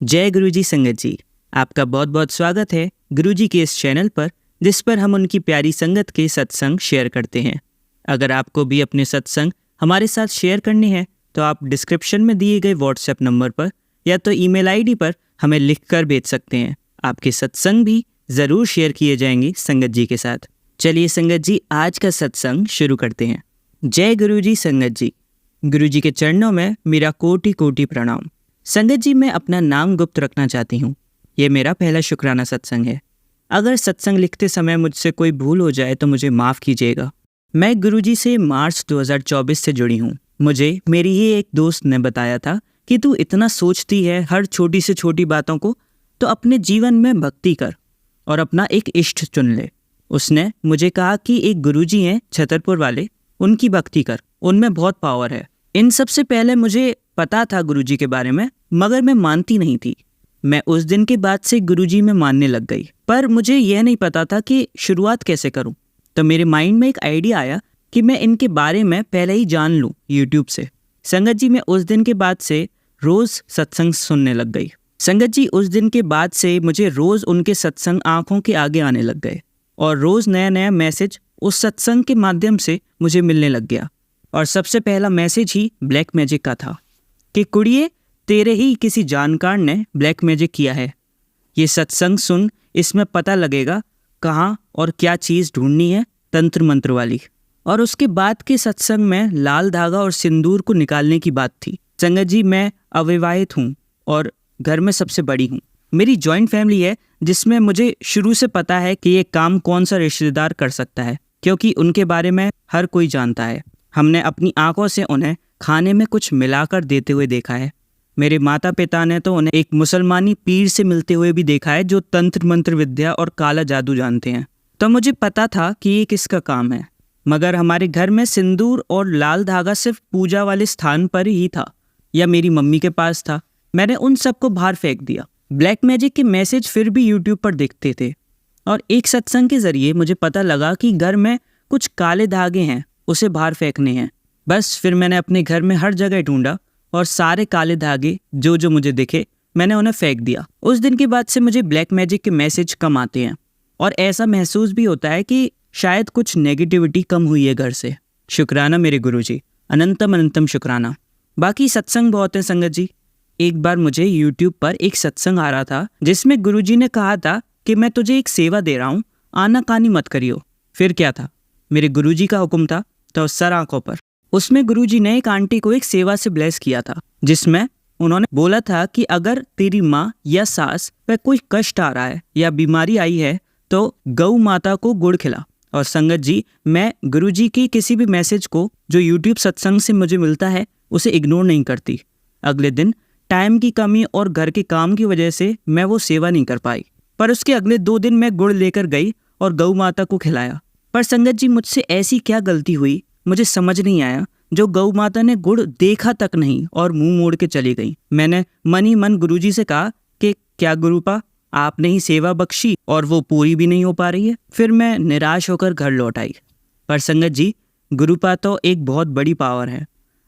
जय गुरुजी संगत जी। आपका बहुत बहुत स्वागत है गुरुजी के इस चैनल पर, जिस पर हम उनकी प्यारी संगत के सत्संग शेयर करते हैं। अगर आपको भी अपने सत्संग हमारे साथ शेयर करने हैं तो आप डिस्क्रिप्शन में दिए गए व्हाट्सएप नंबर पर या तो ईमेल आईडी पर हमें लिखकर भेज सकते हैं। आपके सत्संग भी ज़रूर शेयर किए जाएंगे संगत जी के साथ। चलिए संगत जी, आज का सत्संग शुरू करते हैं। जय गुरुजी संगत जी। गुरुजी के चरणों में मेरा कोटि कोटि प्रणाम। संगत जी, मैं अपना नाम गुप्त रखना चाहती हूँ। ये मेरा पहला शुक्राना सत्संग है। अगर सत्संग लिखते समय मुझसे कोई भूल हो जाए तो मुझे माफ़ कीजिएगा। मैं गुरुजी से मार्च 2024 से जुड़ी हूँ। मुझे मेरी ही एक दोस्त ने बताया था कि तू इतना सोचती है हर छोटी से छोटी बातों को, तो अपने जीवन में भक्ति कर और अपना एक इष्ट चुन ले। उसने मुझे कहा कि एक गुरुजी हैं छतरपुर वाले, उनकी भक्ति कर, उनमें बहुत पावर है। इन सब से पहले मुझे पता था गुरुजी के बारे में, मगर मैं मानती नहीं थी। मैं उस दिन के बाद से गुरुजी में मानने लग गई, पर मुझे यह नहीं पता था कि शुरुआत कैसे करूं। तो मेरे माइंड में एक आइडिया आया कि मैं इनके बारे में पहले ही जान लूं यूट्यूब से। संगत जी, मैं उस दिन के बाद से रोज़ सत्संग सुनने लग गई। संगत जी, उस दिन के बाद से मुझे रोज़ उनके सत्संग आंखों के आगे आने लग गए और रोज़ नया नया मैसेज उस सत्संग के माध्यम से मुझे मिलने लग गया। और सबसे पहला मैसेज ही ब्लैक मैजिक का था कि कुड़िए, तेरे ही किसी जानकार ने ब्लैक मैजिक किया है। ये सत्संग सुन, इसमें पता लगेगा कहाँ और क्या चीज़ ढूंढनी है, तंत्र मंत्र वाली। और उसके बाद के सत्संग में लाल धागा और सिंदूर को निकालने की बात थी। संगत जी, मैं अविवाहित हूँ और घर में सबसे बड़ी हूँ। मेरी जॉइंट फैमिली है, जिसमें मुझे शुरू से पता है कि ये काम कौन सा रिश्तेदार कर सकता है, क्योंकि उनके बारे में हर कोई जानता है। हमने अपनी आंखों से उन्हें खाने में कुछ मिलाकर देते हुए देखा है। मेरे माता पिता ने तो उन्हें एक मुसलमानी पीर से मिलते हुए भी देखा है, जो तंत्र मंत्र विद्या और काला जादू जानते हैं। तो मुझे पता था कि ये किसका काम है, मगर हमारे घर में सिंदूर और लाल धागा सिर्फ पूजा वाले स्थान पर ही था या मेरी मम्मी के पास था। मैंने उन सबको बाहर फेंक दिया। ब्लैक मैजिक के मैसेज फिर भी यूट्यूब पर दिखते थे और एक सत्संग के जरिए मुझे पता लगा कि घर में कुछ काले धागे हैं, उसे बाहर फेंकने हैं। बस फिर मैंने अपने घर में हर जगह ढूंढा और सारे काले धागे जो मुझे दिखे, मैंने उन्हें फेंक दिया। उस दिन के बाद से मुझे ब्लैक मैजिक के मैसेज कम आते हैं और ऐसा महसूस भी होता है कि शायद कुछ नेगेटिविटी कम हुई है घर से। शुक्राना मेरे गुरुजी, अनंतम अनंतम शुक्राना। बाकी सत्संग बहुत हैं संगत जी। एक बार मुझे यूट्यूब पर एक सत्संग आ रहा था जिसमें गुरुजी ने कहा था कि मैं तुझे एक सेवा दे रहा हूँ, आनाकानी मत करियो। फिर क्या था, मेरे गुरुजी का हुक्म था तो सर आंखों पर। उसमें गुरुजी ने एक आंटी को एक सेवा से ब्लेस किया था, जिसमें उन्होंने बोला था कि अगर तेरी माँ या सास पे कोई कष्ट आ रहा है या बीमारी आई है तो गौ माता को गुड़ खिला। और संगत जी, मैं गुरुजी की किसी भी मैसेज को जो यूट्यूब सत्संग से मुझे मिलता है उसे इग्नोर नहीं करती। अगले दिन टाइम की कमी और घर के काम की वजह से मैं वो सेवा नहीं कर पाई, पर उसके अगले 2 दिन मैं गुड़ लेकर गई और गौ माता को खिलाया। पर संगत जी, मुझसे ऐसी क्या गलती हुई मुझे समझ नहीं आया, जो गौ माता ने गुड़ देखा तक नहीं और मुंह मोड़ के चली गई। मैंने मन ही मन गुरुजी से कहा कि क्या गुरुपा, आपने ही सेवा बख्शी और वो पूरी भी नहीं हो पा रही है। फिर मैं निराश होकर घर लौट आई। पर संगत जी, गुरुपा तो एक बहुत बड़ी पावर है।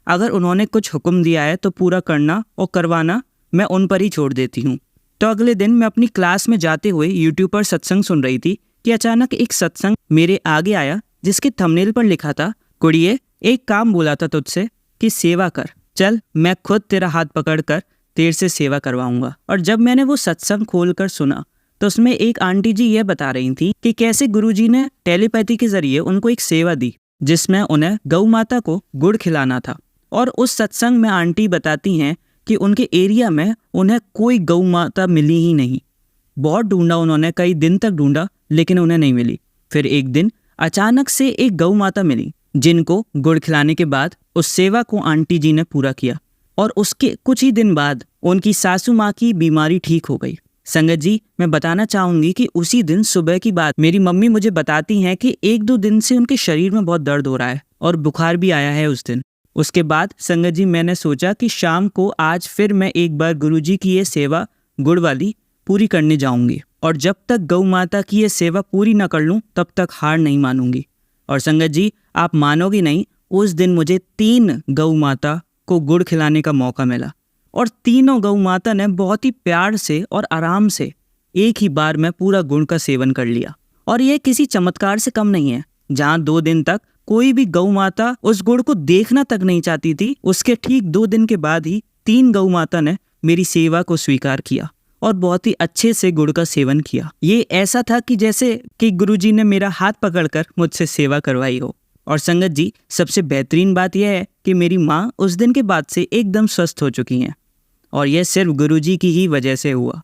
अगर उन्होंने कुछ हुक्म दिया है तो पूरा करना और करवाना मैं उन पर ही छोड़ देती हूँ। तो अगले दिन मैं अपनी क्लास में जाते हुए यूट्यूब पर सत्संग सुन रही थी कि अचानक एक सत्संग मेरे आगे आया, जिसके थंबनेल पर लिखा था, कुड़िए, एक काम बोला था तुझसे कि सेवा कर, चल मैं खुद तेरा हाथ पकड़कर तेरे से सेवा करवाऊंगा। और जब मैंने वो सत्संग खोलकर सुना तो उसमें एक आंटी जी ये बता रही थी कि कैसे गुरुजी ने टेलीपैथी के जरिए उनको एक सेवा दी, जिसमें उन्हें गौ माता को गुड़ खिलाना था। और उस सत्संग में आंटी बताती हैं कि उनके एरिया में उन्हें कोई गौ माता मिली ही नहीं। बहुत ढूंढा उन्होंने, कई दिन तक ढूंढा, लेकिन उन्हें नहीं मिली। फिर एक दिन अचानक से एक गौ माता मिली, जिनको गुड़ खिलाने के बाद उस सेवा को आंटी जी ने पूरा किया और उसके कुछ ही दिन बाद उनकी सासू माँ की बीमारी ठीक हो गई। संगत जी, मैं बताना चाहूंगी कि उसी दिन सुबह की बात मेरी मम्मी मुझे बताती हैं कि 1-2 दिन से उनके शरीर में बहुत दर्द हो रहा है और बुखार भी आया है उस दिन। उसके बाद संगत जी, मैंने सोचा कि शाम को आज फिर मैं एक बार गुरुजी की ये सेवा गुड़ वाली पूरी करने जाऊंगी और जब तक गौ माता की ये सेवा पूरी न कर लूं तब तक हार नहीं मानूंगी। और संगत जी, आप मानोगे नहीं, उस दिन मुझे 3 गौ माता को गुड़ खिलाने का मौका मिला और तीनों गौ माता ने बहुत ही प्यार से और आराम से एक ही बार में पूरा गुड़ का सेवन कर लिया। और यह किसी चमत्कार से कम नहीं है। जहाँ 2 दिन तक कोई भी गौ माता उस गुड़ को देखना तक नहीं चाहती थी, उसके ठीक 2 दिन के बाद ही 3 गौ माता ने मेरी सेवा को स्वीकार किया और बहुत ही अच्छे से गुड़ का सेवन किया। ये ऐसा था कि जैसे कि गुरुजी ने मेरा हाथ पकड़कर मुझसे सेवा करवाई हो। और संगत जी, सबसे बेहतरीन बात यह है कि मेरी माँ उस दिन के बाद से एकदम स्वस्थ हो चुकी हैं और यह सिर्फ गुरुजी की ही वजह से हुआ।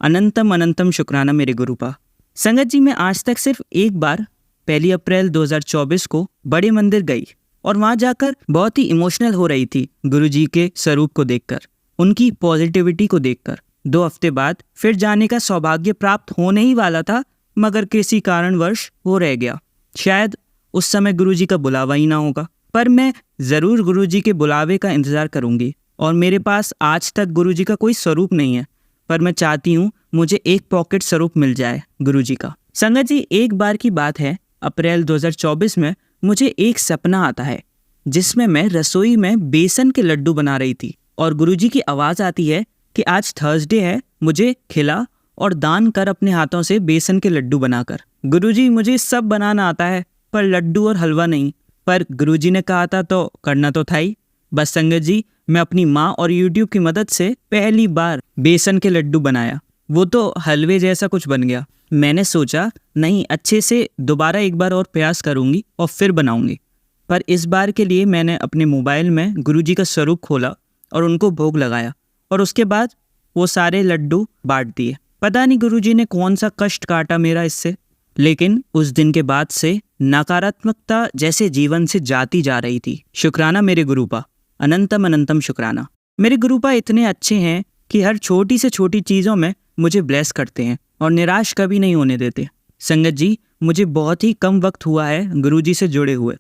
अनंतम अनंतम शुक्राना मेरे गुरुपा। संगत जी, मैं आज तक सिर्फ एक बार 1 अप्रैल 2024 को बड़े मंदिर गई और वहाँ जाकर बहुत ही इमोशनल हो रही थी गुरुजी के स्वरूप को देखकर, उनकी पॉजिटिविटी को देखकर। 2 हफ्ते बाद फिर जाने का सौभाग्य प्राप्त होने ही वाला था, मगर किसी कारणवश वो रह गया। शायद उस समय गुरुजी का बुलावा ही ना होगा, पर मैं ज़रूर गुरुजी के बुलावे का इंतज़ार करूँगी। और मेरे पास आज तक गुरुजी का कोई स्वरूप नहीं है, पर मैं चाहती हूँ मुझे एक पॉकेट स्वरूप मिल जाए गुरुजी का। संगत जी, एक बार की बात है, अप्रैल 2024 में मुझे एक सपना आता है जिसमें मैं रसोई में बेसन के लड्डू बना रही थी और गुरुजी की आवाज़ आती है कि आज थर्सडे है, मुझे खिला और दान कर अपने हाथों से बेसन के लड्डू बनाकर। गुरुजी, मुझे सब बनाना आता है पर लड्डू और हलवा नहीं। पर गुरुजी ने कहा था तो करना तो था ही। बस संगत जी, मैं अपनी माँ और YouTube की मदद से पहली बार बेसन के लड्डू बनाया। वो तो हलवे जैसा कुछ बन गया। मैंने सोचा नहीं, अच्छे से दोबारा एक बार और प्रयास करूँगी और फिर बनाऊँगी। पर इस बार के लिए मैंने अपने मोबाइल में गुरुजी का स्वरूप खोला और उनको भोग लगाया और उसके बाद वो सारे लड्डू बांट दिए। पता नहीं गुरुजी ने कौन सा कष्ट काटा मेरा इससे, लेकिन उस दिन के बाद से नकारात्मकता जैसे जीवन से जाती जा रही थी। शुक्राना मेरे गुरुपा, अनंतम अनंतम शुक्राना। मेरे गुरुपा इतने अच्छे हैं कि हर छोटी से छोटी चीज़ों में मुझे ब्लेस करते हैं और निराश कभी नहीं होने देते। संगत जी, मुझे बहुत ही कम वक्त हुआ है गुरुजी से जुड़े हुए,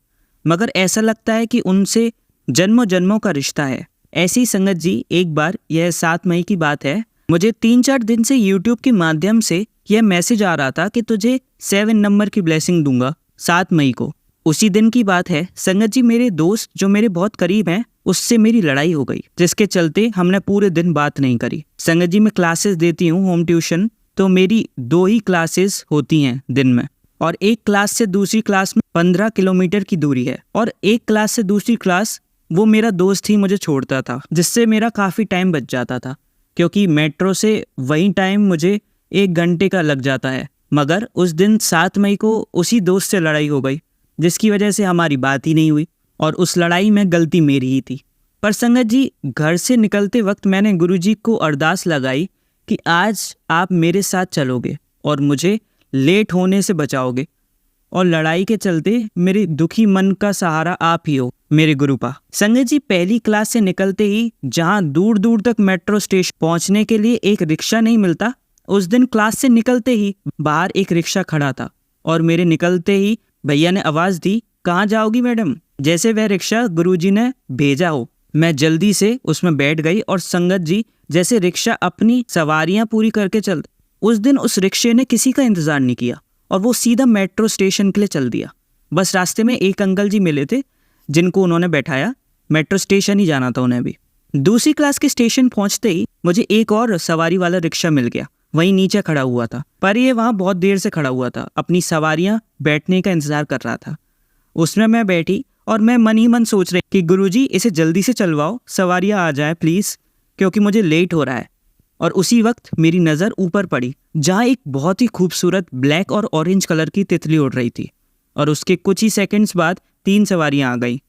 मगर ऐसा लगता है कि उनसे जन्मों जन्मों का रिश्ता है। ऐसी संगत जी, एक बार, यह 7 मई की बात है, मुझे 3-4 दिन से YouTube के माध्यम से यह मैसेज आ रहा था कि तुझे 7 नंबर की ब्लेसिंग दूंगा 7 मई को। उसी दिन की बात है संगत जी, मेरे दोस्त जो मेरे बहुत करीब हैं उससे मेरी लड़ाई हो गई, जिसके चलते हमने पूरे दिन बात नहीं करी। संगत जी, मैं क्लासेस देती हूँ होम ट्यूशन, तो मेरी 2 ही क्लासेस होती हैं दिन में और एक क्लास से दूसरी क्लास में 15 किलोमीटर की दूरी है और एक क्लास से दूसरी क्लास वो मेरा दोस्त ही मुझे छोड़ता था, जिससे मेरा काफ़ी टाइम बच जाता था, क्योंकि मेट्रो से वही टाइम मुझे 1 घंटे का लग जाता है। मगर उस दिन 7 मई को उसी दोस्त से लड़ाई हो गई, जिसकी वजह से हमारी बात ही नहीं हुई और उस लड़ाई में गलती मेरी ही थी। पर संगत जी, घर से निकलते वक्त मैंने गुरुजी को अरदास लगाई कि आज आप मेरे साथ चलोगे और मुझे लेट होने से बचाओगे और लड़ाई के चलते मेरे दुखी मन का सहारा आप ही हो मेरे गुरुपा। संगत जी, पहली क्लास से निकलते ही जहाँ दूर दूर तक मेट्रो स्टेशन पहुँचने के लिए एक रिक्शा नहीं मिलता, उस दिन क्लास से निकलते ही बाहर एक रिक्शा खड़ा था और मेरे निकलते ही भैया ने आवाज़ दी, कहाँ जाओगी मैडम? जैसे वह रिक्शा गुरुजी ने भेजा हो, मैं जल्दी से उसमें बैठ गई और संगत जी, जैसे रिक्शा अपनी सवारियां पूरी करके चल, उस दिन उस रिक्शे ने किसी का इंतज़ार नहीं किया और वो सीधा मेट्रो स्टेशन के लिए चल दिया। बस रास्ते में एक अंकल जी मिले थे जिनको उन्होंने बैठाया, मेट्रो स्टेशन ही जाना था उन्हें भी। दूसरी क्लास के स्टेशन पहुंचते ही मुझे एक और सवारी वाला रिक्शा मिल गया, वहीं नीचे खड़ा हुआ था, पर ये वहाँ बहुत देर से खड़ा हुआ था, अपनी सवारियाँ बैठने का इंतज़ार कर रहा था। उसमें मैं बैठी और मैं मन ही मन सोच रही कि गुरुजी इसे जल्दी से चलवाओ, सवारियाँ आ जाए प्लीज़, क्योंकि मुझे लेट हो रहा है। और उसी वक्त मेरी नज़र ऊपर पड़ी जहाँ एक बहुत ही खूबसूरत ब्लैक और ऑरेंज कलर की तितली उड़ रही थी और उसके कुछ ही सेकंड्स बाद 3 सवारियाँ आ गई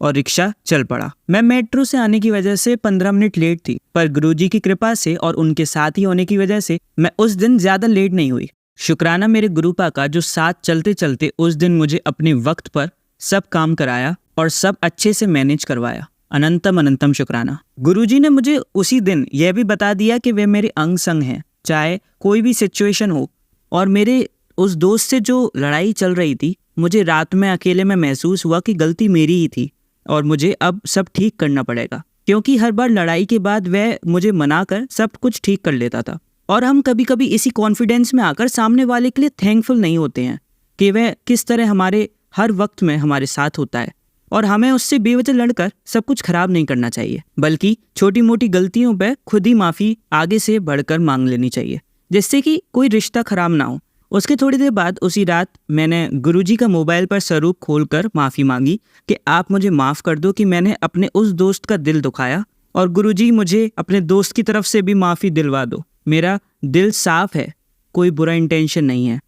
और रिक्शा चल पड़ा। मैं मेट्रो से आने की वजह से 15 मिनट लेट थी, पर गुरुजी की कृपा से और उनके साथ ही होने की वजह से मैं उस दिन ज़्यादा लेट नहीं हुई। शुक्राना मेरे गुरुपा का, जो साथ चलते चलते उस दिन मुझे अपने वक्त पर सब काम कराया और सब अच्छे से मैनेज करवाया। अनंतम अनंतम शुक्राना। गुरुजी ने मुझे उसी दिन यह भी बता दिया कि वे मेरे अंग संग हैं, चाहे कोई भी सिचुएशन हो। और मेरे उस दोस्त से जो लड़ाई चल रही थी, मुझे रात में अकेले में महसूस हुआ कि गलती मेरी ही थी और मुझे अब सब ठीक करना पड़ेगा, क्योंकि हर बार लड़ाई के बाद वह मुझे मनाकर सब कुछ ठीक कर लेता था। और हम कभी कभी इसी कॉन्फिडेंस में आकर सामने वाले के लिए थैंकफुल नहीं होते हैं कि वह किस तरह हमारे हर वक्त में हमारे साथ होता है और हमें उससे बेवजह लड़कर सब कुछ खराब नहीं करना चाहिए, बल्कि छोटी मोटी गलतियों पर खुद ही माफ़ी आगे से बढ़कर मांग लेनी चाहिए, जिससे कि कोई रिश्ता खराब ना हो। उसके थोड़ी देर बाद उसी रात मैंने गुरुजी का मोबाइल पर स्वरूप खोलकर माफ़ी मांगी कि आप मुझे माफ़ कर दो कि मैंने अपने उस दोस्त का दिल दुखाया, और गुरुजी मुझे अपने दोस्त की तरफ से भी माफ़ी दिलवा दो। मेरा दिल साफ है, कोई बुरा इंटेंशन नहीं है।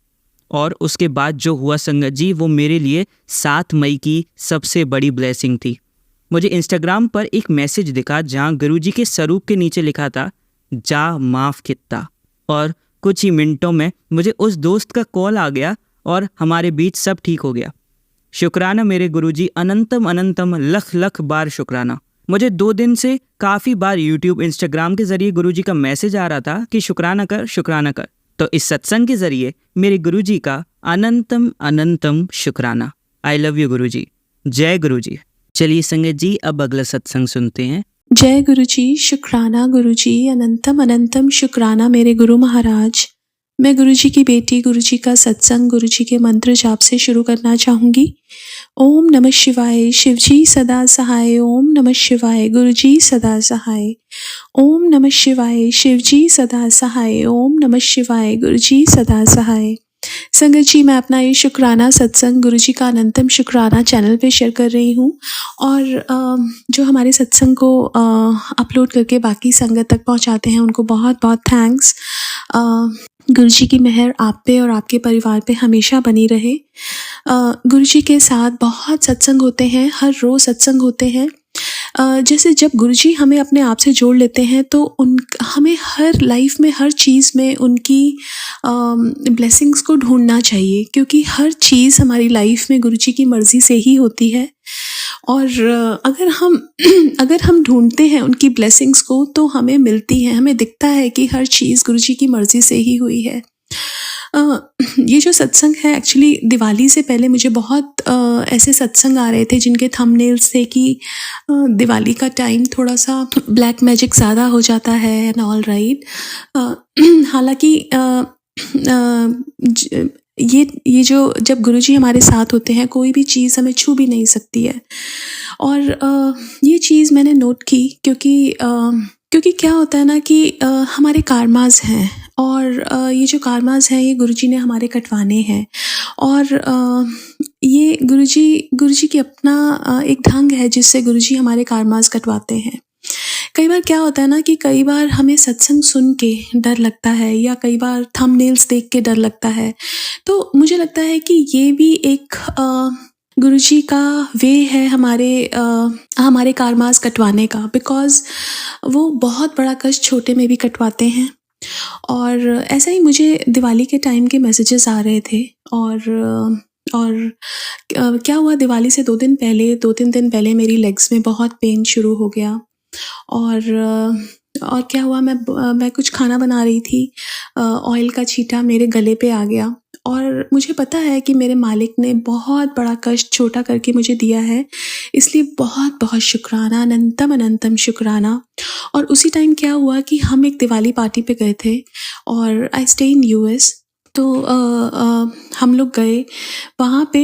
और उसके बाद जो हुआ संगत जी, वो मेरे लिए 7 मई की सबसे बड़ी ब्लेसिंग थी। मुझे इंस्टाग्राम पर एक मैसेज दिखा जहाँ गुरुजी के स्वरूप के नीचे लिखा था, जा माफ़ कित्ता। और कुछ ही मिनटों में मुझे उस दोस्त का कॉल आ गया और हमारे बीच सब ठीक हो गया। शुक्राना मेरे गुरुजी, अनंतम अनंतम लख लख बार शुक्राना। मुझे 2 दिन से काफ़ी बार यूट्यूब इंस्टाग्राम के ज़रिए गुरुजी का मैसेज आ रहा था कि शुक्राना कर, शुक्राना कर। तो इस सत्संग के ज़रिए मेरे गुरुजी का अनंतम अनंतम शुक्राना। आई लव यू गुरुजी। जय गुरुजी। चलिए संगत जी, अब अगला सत्संग सुनते हैं। जय गुरुजी, शुक्राना गुरुजी, अनंतम अनंतम शुक्राना मेरे गुरु महाराज। मैं गुरुजी की बेटी गुरुजी का सत्संग गुरुजी के मंत्र जाप से शुरू करना चाहूँगी। ओम नमः शिवाय, शिवजी सदा सहाय। ओम नमः शिवाय, गुरुजी सदा सहाय। ओम नमः शिवाय, शिवजी सदा सहाय। ओम नमः शिवाय, गुरुजी सदा सहाय। संगत जी, मैं अपना ये शुक्राना सत्संग गुरुजी का अनंतम शुक्राना चैनल पे शेयर कर रही हूँ, और जो हमारे सत्संग को अपलोड करके बाकी संगत तक पहुँचाते हैं उनको बहुत बहुत थैंक्स। गुरुजी की मेहर आप पे और आपके परिवार पे हमेशा बनी रहे। गुरुजी के साथ बहुत सत्संग होते हैं, हर रोज़ सत्संग होते हैं। जैसे जब गुरुजी हमें अपने आप से जोड़ लेते हैं तो हमें हर लाइफ में हर चीज़ में उनकी ब्लेसिंग्स को ढूंढना चाहिए, क्योंकि हर चीज़ हमारी लाइफ में गुरुजी की मर्ज़ी से ही होती है। और अगर हम ढूंढते हैं उनकी ब्लेसिंग्स को तो हमें मिलती हैं, हमें दिखता है कि हर चीज़ गुरुजी की मर्ज़ी से ही हुई है। ये जो सत्संग है, एक्चुअली दिवाली से पहले मुझे बहुत ऐसे सत्संग आ रहे थे जिनके थंबनेल्स थे कि दिवाली का टाइम थोड़ा सा ब्लैक मैजिक ज़्यादा हो जाता है एंड ऑल राइट। हालांकि ये जो जब गुरुजी हमारे साथ होते हैं, कोई भी चीज़ हमें छू भी नहीं सकती है। और ये चीज़ मैंने नोट की क्योंकि क्या होता है ना कि हमारे कार्मास हैं, और ये जो कार्मास हैं ये गुरुजी ने हमारे कटवाने हैं। और ये गुरुजी की अपना एक ढंग है जिससे गुरुजी हमारे कार्मास कटवाते हैं। कई बार क्या होता है ना कि कई बार हमें सत्संग सुन के डर लगता है, या कई बार थंबनेल्स देख के डर लगता है। तो मुझे लगता है कि ये भी एक गुरुजी का वे है हमारे कार्मास कटवाने का, बिकॉज़ वो बहुत बड़ा कष्ट छोटे में भी कटवाते हैं। और ऐसा ही मुझे दिवाली के टाइम के मैसेजेस आ रहे थे, और क्या हुआ, दिवाली से 2-3 दिन पहले मेरी लेग्स में बहुत पेन शुरू हो गया। और क्या हुआ, मैं कुछ खाना बना रही थी, ऑयल का छींटा मेरे गले पे आ गया, और मुझे पता है कि मेरे मालिक ने बहुत बड़ा कष्ट छोटा करके मुझे दिया है, इसलिए बहुत बहुत शुक्राना, अनंतम अनंतम शुक्राना। और उसी टाइम क्या हुआ कि हम एक दिवाली पार्टी पे गए थे, और आई स्टे इन यूएस। तो हम लोग गए वहाँ पे,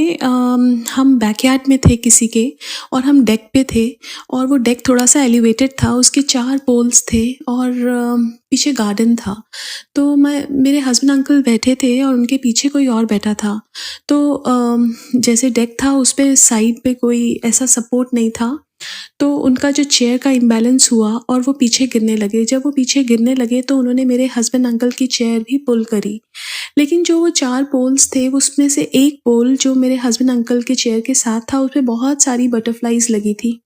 हम बैकयार्ड में थे किसी के, और हम डेक पे थे, और वो डेक थोड़ा सा एलिवेटेड था, उसके 4 पोल्स थे, और पीछे गार्डन था। तो मेरे हस्बैंड अंकल बैठे थे और उनके पीछे कोई और बैठा था। तो जैसे डेक था उस पे साइड पे कोई ऐसा सपोर्ट नहीं था, तो उनका जो चेयर का इम्बैलेंस हुआ और वो पीछे गिरने लगे। जब वो पीछे गिरने लगे तो उन्होंने मेरे हस्बैंड अंकल की चेयर भी पुल करी, लेकिन जो वो 4 पोल्स थे उसमें से एक पोल जो मेरे हस्बैंड अंकल के चेयर के साथ था, उस पर बहुत सारी बटरफ्लाईज लगी थी।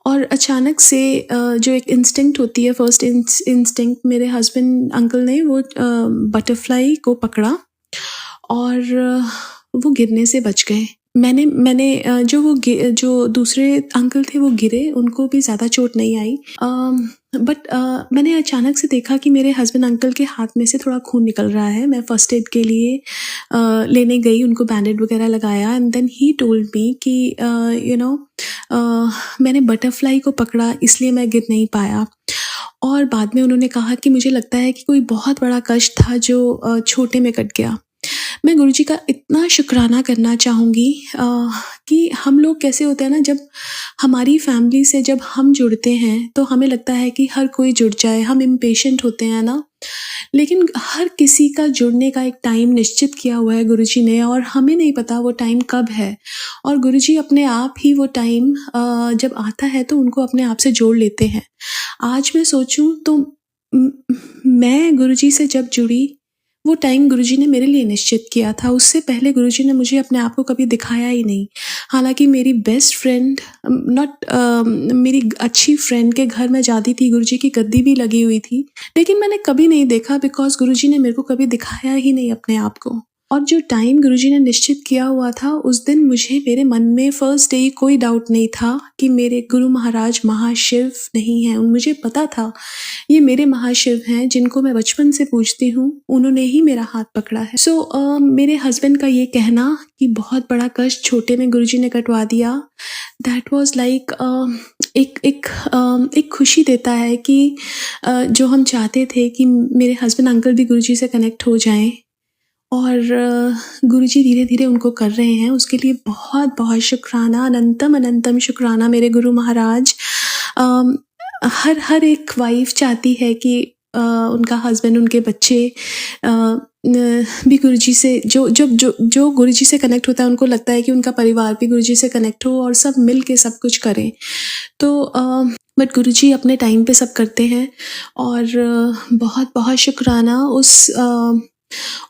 और अचानक से जो एक इंस्टिंक्ट होती है, फर्स्ट इंस्टिंक्ट, मेरे हस्बैंड अंकल ने वो बटरफ्लाई को पकड़ा और वो गिरने से बच गए। मैंने जो दूसरे अंकल थे वो गिरे, उनको भी ज़्यादा चोट नहीं आई, बट मैंने अचानक से देखा कि मेरे हस्बैंड अंकल के हाथ में से थोड़ा खून निकल रहा है। मैं फर्स्ट एड के लिए लेने गई, उनको बैंडेड वगैरह लगाया, and then he told me कि मैंने बटरफ्लाई को पकड़ा इसलिए मैं गिर नहीं पाया। और बाद में उन्होंने कहा कि मुझे लगता है कि कोई बहुत बड़ा कष्ट था जो छोटे में कट गया। मैं गुरुजी का इतना शुक्राना करना चाहूँगी कि हम लोग कैसे होते हैं ना, जब हमारी फैमिली से जब हम जुड़ते हैं तो हमें लगता है कि हर कोई जुड़ जाए, हम इम्पेशेंट होते हैं ना। लेकिन हर किसी का जुड़ने का एक टाइम निश्चित किया हुआ है गुरुजी ने, और हमें नहीं पता वो टाइम कब है। और गुरुजी अपने आप ही वो टाइम जब आता है तो उनको अपने आप से जोड़ लेते हैं। आज मैं सोचूं तो मैं गुरुजी से जब जुड़ी, वो टाइम गुरुजी ने मेरे लिए निश्चित किया था। उससे पहले गुरुजी ने मुझे अपने आप को कभी दिखाया ही नहीं। हालांकि मेरी बेस्ट फ्रेंड मेरी अच्छी फ्रेंड के घर में जाती थी, गुरुजी की गद्दी भी लगी हुई थी, लेकिन मैंने कभी नहीं देखा, बिकॉज गुरुजी ने मेरे को कभी दिखाया ही नहीं अपने आप को। और जो टाइम गुरुजी ने निश्चित किया हुआ था, उस दिन मुझे मेरे मन में फर्स्ट डे कोई डाउट नहीं था कि मेरे गुरु महाराज महाशिव नहीं हैं। मुझे पता था ये मेरे महाशिव हैं, जिनको मैं बचपन से पूजती हूँ, उन्होंने ही मेरा हाथ पकड़ा है। सो मेरे हस्बैंड का ये कहना कि बहुत बड़ा कष्ट छोटे में गुरुजी ने कटवा दिया, दैट वाज लाइक एक खुशी देता है कि जो हम चाहते थे कि मेरे हस्बैंड अंकल भी गुरुजी से कनेक्ट हो जाएं, और गुरुजी धीरे धीरे उनको कर रहे हैं। उसके लिए बहुत बहुत शुक्राना, अनंतम अनंतम शुक्राना मेरे गुरु महाराज। हर एक वाइफ चाहती है कि उनका हस्बैंड, उनके बच्चे भी गुरुजी से जो गुरुजी से कनेक्ट होता है, उनको लगता है कि उनका परिवार भी गुरुजी से कनेक्ट हो और सब मिल के सब कुछ करें। तो बट गुरुजी अपने टाइम पे सब करते हैं, और बहुत बहुत शुक्राना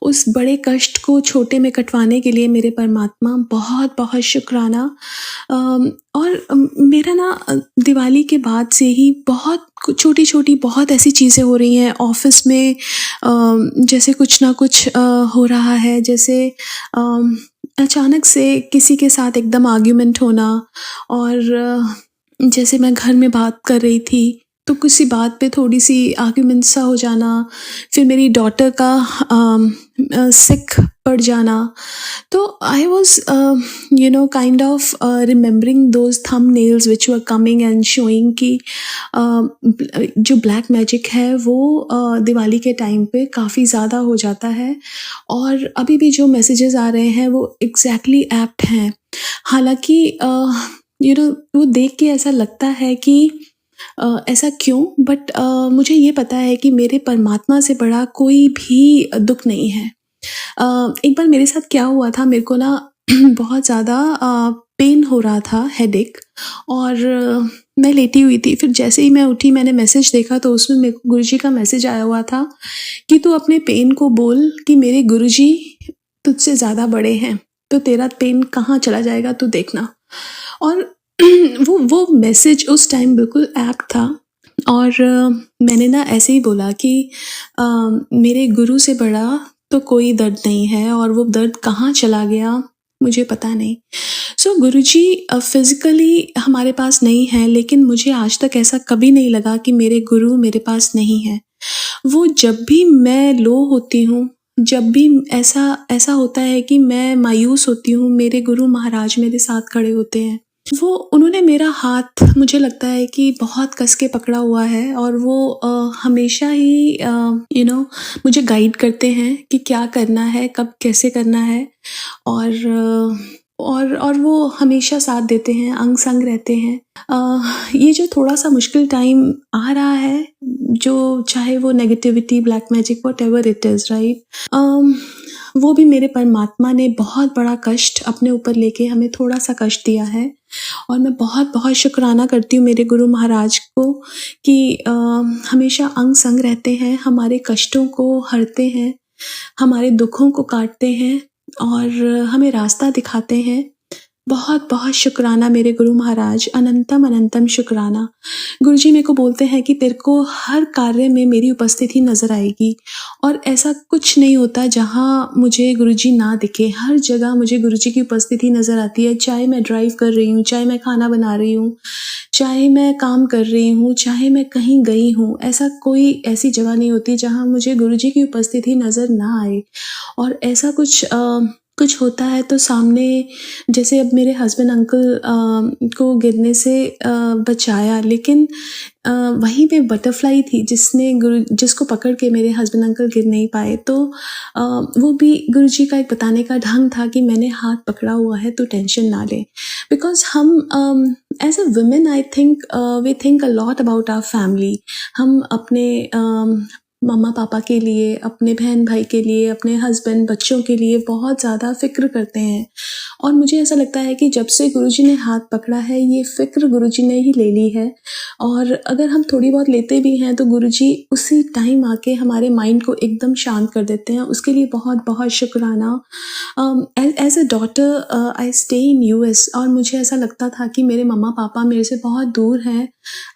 उस बड़े कष्ट को छोटे में कटवाने के लिए मेरे परमात्मा, बहुत बहुत शुक्राना। और मेरा ना दिवाली के बाद से ही बहुत छोटी छोटी बहुत ऐसी चीज़ें हो रही हैं ऑफिस में। जैसे कुछ ना कुछ हो रहा है, जैसे अचानक से किसी के साथ एकदम आर्ग्यूमेंट होना, और जैसे मैं घर में बात कर रही थी तो किसी बात पे थोड़ी सी आर्ग्यूमेंट सा हो जाना, फिर मेरी डॉटर का सिक पड़ जाना। तो I was kind of remembering those thumbnails which were coming and showing कि जो ब्लैक मैजिक है वो दिवाली के टाइम पे काफ़ी ज़्यादा हो जाता है, और अभी भी जो मैसेजेस आ रहे हैं वो एग्जैक्टली एप्ट हैं। हालांकि वो देख के ऐसा लगता है कि ऐसा क्यों, बट मुझे ये पता है कि मेरे परमात्मा से बड़ा कोई भी दुख नहीं है। एक बार मेरे साथ क्या हुआ था, मेरे को ना बहुत ज़्यादा पेन हो रहा था, हेडेक, और मैं लेटी हुई थी। फिर जैसे ही मैं उठी, मैंने मैसेज देखा तो उसमें मेरे को गुरुजी का मैसेज आया हुआ था कि तू अपने पेन को बोल कि मेरे गुरुजी तुझसे ज़्यादा बड़े हैं, तो तेरा पेन कहाँ चला जाएगा तू देखना। और वो मैसेज उस टाइम बिल्कुल ऐप्ट था, और मैंने ना ऐसे ही बोला कि मेरे गुरु से बड़ा तो कोई दर्द नहीं है, और वो दर्द कहाँ चला गया मुझे पता नहीं। सो गुरुजी फिज़िकली हमारे पास नहीं है, लेकिन मुझे आज तक ऐसा कभी नहीं लगा कि मेरे गुरु मेरे पास नहीं है। वो जब भी मैं लो होती हूँ, जब भी ऐसा होता है कि मैं मायूस होती हूँ, मेरे गुरु महाराज मेरे साथ खड़े होते हैं। उन्होंने मेरा हाथ, मुझे लगता है कि बहुत कस के पकड़ा हुआ है, और वो हमेशा ही मुझे गाइड करते हैं कि क्या करना है, कब कैसे करना है, और वो हमेशा साथ देते हैं, अंग संग रहते हैं। ये जो थोड़ा सा मुश्किल टाइम आ रहा है, जो चाहे वो negativity, black magic, what ever it is, right, वो भी मेरे परमात्मा ने बहुत बड़ा कष्ट अपने ऊपर लेके हमें थोड़ा सा कष्ट दिया है। और मैं बहुत बहुत शुक्राना करती हूँ मेरे गुरु महाराज को कि हमेशा अंग संग रहते हैं, हमारे कष्टों को हरते हैं, हमारे दुखों को काटते हैं, और हमें रास्ता दिखाते हैं। बहुत बहुत शुक्राना मेरे गुरु महाराज, अनंतम अनंतम शुक्राना। गुरुजी मेरे को बोलते हैं कि तेरे को हर कार्य में मेरी उपस्थिति नज़र आएगी, और ऐसा कुछ नहीं होता जहाँ मुझे गुरुजी ना दिखे। हर जगह मुझे गुरुजी की उपस्थिति नज़र आती है, चाहे मैं ड्राइव कर रही हूँ, चाहे मैं खाना बना रही हूँ, चाहे मैं काम कर रही हूँ, चाहे मैं कहीं गई हूँ। ऐसी जगह नहीं होती जहाँ मुझे गुरुजी की उपस्थिति नज़र ना आए। और ऐसा कुछ कुछ होता है तो सामने, जैसे अब मेरे हस्बैंड अंकल को गिरने से बचाया, लेकिन वहीं पे बटरफ्लाई थी जिसको पकड़ के मेरे हस्बैंड अंकल गिर नहीं पाए। तो वो भी गुरुजी का एक बताने का ढंग था कि मैंने हाथ पकड़ा हुआ है तो टेंशन ना ले। बिकॉज हम as a women I think we think a lot about our family. हम अपने मम्मा पापा के लिए, अपने बहन भाई के लिए, अपने हस्बैंड बच्चों के लिए बहुत ज़्यादा फ़िक्र करते हैं। और मुझे ऐसा लगता है कि जब से गुरुजी ने हाथ पकड़ा है, ये फ़िक्र गुरुजी ने ही ले ली है। और अगर हम थोड़ी बहुत लेते भी हैं तो गुरुजी उसी टाइम आके हमारे माइंड को एकदम शांत कर देते हैं। उसके लिए बहुत बहुत शुक्राना। As a daughter I stay in US, और मुझे ऐसा लगता था कि मेरे मम्मा पापा मेरे से बहुत दूर हैं।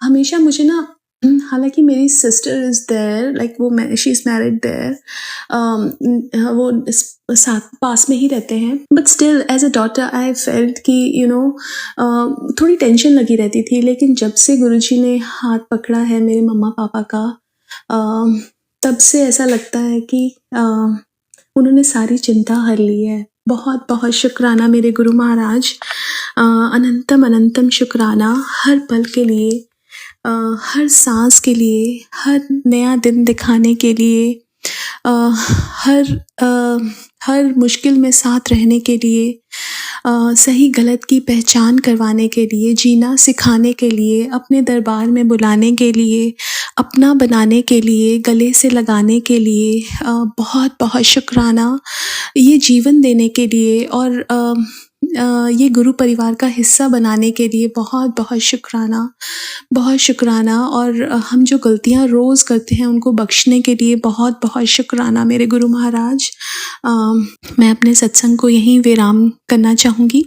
हमेशा मुझे ना, हालांकि मेरी सिस्टर इज़ देयर, लाइक वो शी इज़ मैरिड देयर, वो साथ पास में ही रहते हैं, but still as a daughter I felt कि थोड़ी टेंशन लगी रहती थी। लेकिन जब से गुरुजी ने हाथ पकड़ा है मेरे मम्मा पापा का, तब से ऐसा लगता है कि उन्होंने सारी चिंता हर ली है। बहुत बहुत शुक्राना मेरे गुरु महाराज, अनंतम अनंतम शुक्राना हर पल के लिए, हर सांस के लिए, हर नया दिन दिखाने के लिए, हर मुश्किल में साथ रहने के लिए, सही गलत की पहचान करवाने के लिए, जीना सिखाने के लिए, अपने दरबार में बुलाने के लिए, अपना बनाने के लिए, गले से लगाने के लिए, बहुत बहुत शुक्राना ये जीवन देने के लिए, और ये गुरु परिवार का हिस्सा बनाने के लिए बहुत बहुत शुक्राना, बहुत शुक्राना। और हम जो गलतियाँ रोज़ करते हैं उनको बख्शने के लिए बहुत बहुत शुक्राना मेरे गुरु महाराज। मैं अपने सत्संग को यहीं विराम करना चाहूँगी।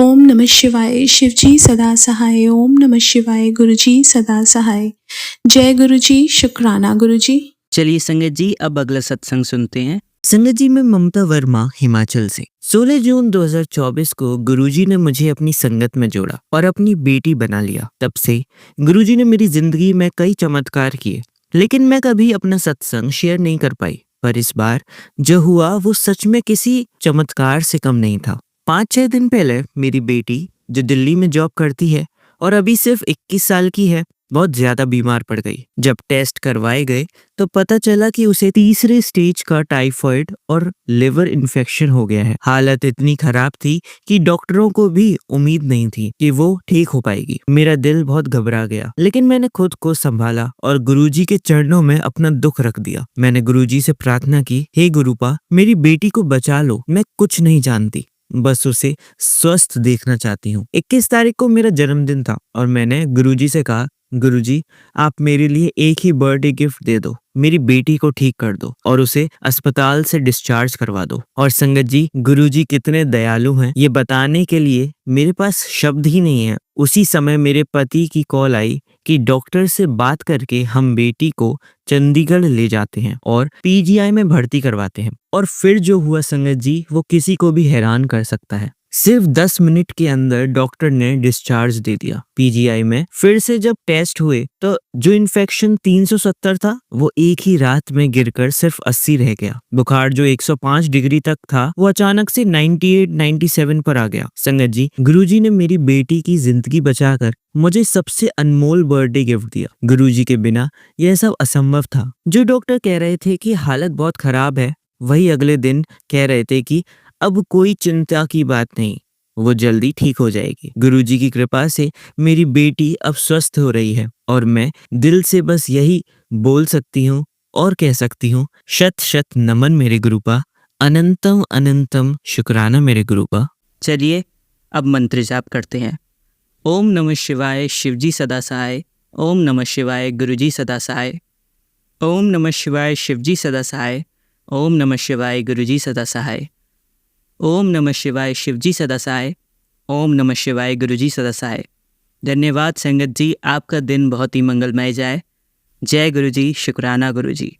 ओम नमः शिवाय, शिवजी सदा सहाय। ओम नमः शिवाय, गुरुजी सदा सहाय। जय गुरुजी, शुक्राना गुरुजी। चलिए संगत जी, अब अगला सत्संग सुनते हैं। संगत जी, मैं ममता वर्मा हिमाचल से। 16 जून 2024 को गुरुजी ने मुझे अपनी संगत में जोड़ा और अपनी बेटी बना लिया। तब से गुरुजी ने मेरी जिंदगी में कई चमत्कार किए, लेकिन मैं कभी अपना सत्संग शेयर नहीं कर पाई। पर इस बार जो हुआ वो सच में किसी चमत्कार से कम नहीं था। 5-6 दिन पहले मेरी बेटी, जो दिल्ली में जॉब करती है और अभी सिर्फ 21 साल की है, बहुत ज्यादा बीमार पड़ गई। जब टेस्ट करवाए गए तो पता चला कि उसे 3रे स्टेज का टाइफाइड और लिवर इन्फेक्शन हो गया है। हालत इतनी खराब थी कि डॉक्टरों को भी उम्मीद नहीं थी कि वो ठीक हो पाएगी। मेरा दिल बहुत घबरा गया, लेकिन मैंने खुद को संभाला और गुरुजी के चरणों में अपना दुख रख दिया। मैंने गुरुजी से प्रार्थना की, हे गुरुपा, मेरी बेटी को बचा लो। मैं कुछ नहीं जानती, बस उसे स्वस्थ देखना चाहती हूँ। 21 तारीख को मेरा जन्मदिन था और मैंने गुरुजी से कहा, गुरुजी, आप मेरे लिए एक ही बर्थडे गिफ्ट दे दो, मेरी बेटी को ठीक कर दो और उसे अस्पताल से डिस्चार्ज करवा दो। और संगत जी, गुरुजी कितने दयालु हैं, ये बताने के लिए मेरे पास शब्द ही नहीं है। उसी समय मेरे पति की कॉल आई कि डॉक्टर से बात करके हम बेटी को चंडीगढ़ ले जाते हैं और पीजीआई में भर्ती करवाते हैं। और फिर जो हुआ संगत जी, वो किसी को भी हैरान कर सकता है। सिर्फ 10 मिनट के अंदर डॉक्टर ने डिस्चार्ज दे दिया। पीजीआई में फिर से जब टेस्ट हुए तो जो इन्फेक्शन 370 था वो एक ही रात में गिरकर सिर्फ 80 रह गया। बुखार जो 105 डिग्री तक था वो अचानक से 98-97 पर आ गया। संगत जी, गुरुजी ने मेरी बेटी की जिंदगी बचाकर मुझे सबसे अनमोल बर्थडे गिफ्ट दिया। गुरुजी के बिना यह सब असंभव था। जो डॉक्टर कह रहे थे कि हालत बहुत खराब है, वही अगले दिन कह रहे थे कि अब कोई चिंता की बात नहीं, वो जल्दी ठीक हो जाएगी। गुरुजी की कृपा से मेरी बेटी अब स्वस्थ हो रही है और मैं दिल से बस यही बोल सकती हूँ और कह सकती हूँ, शत शत नमन मेरे गुरुपा, अनंतम अनंतम शुक्राना मेरे गुरुपा। चलिए अब मंत्र जाप करते हैं। ओम नमः शिवाय, शिवजी सदा सहाय। ओम नमः शिवाय, गुरुजी सदा सहाय। ओम नमः शिवाय, शिवजी सदा सहाय। ओम नमः शिवाय, गुरुजी सदा सहाय। ओम नमः शिवाय, शिवजी सदा सहाय। ओम नमः शिवाय, गुरुजी सदा सहाय। धन्यवाद संगत जी, आपका दिन बहुत ही मंगलमय जाए। जय गुरुजी, शुक्राना गुरुजी।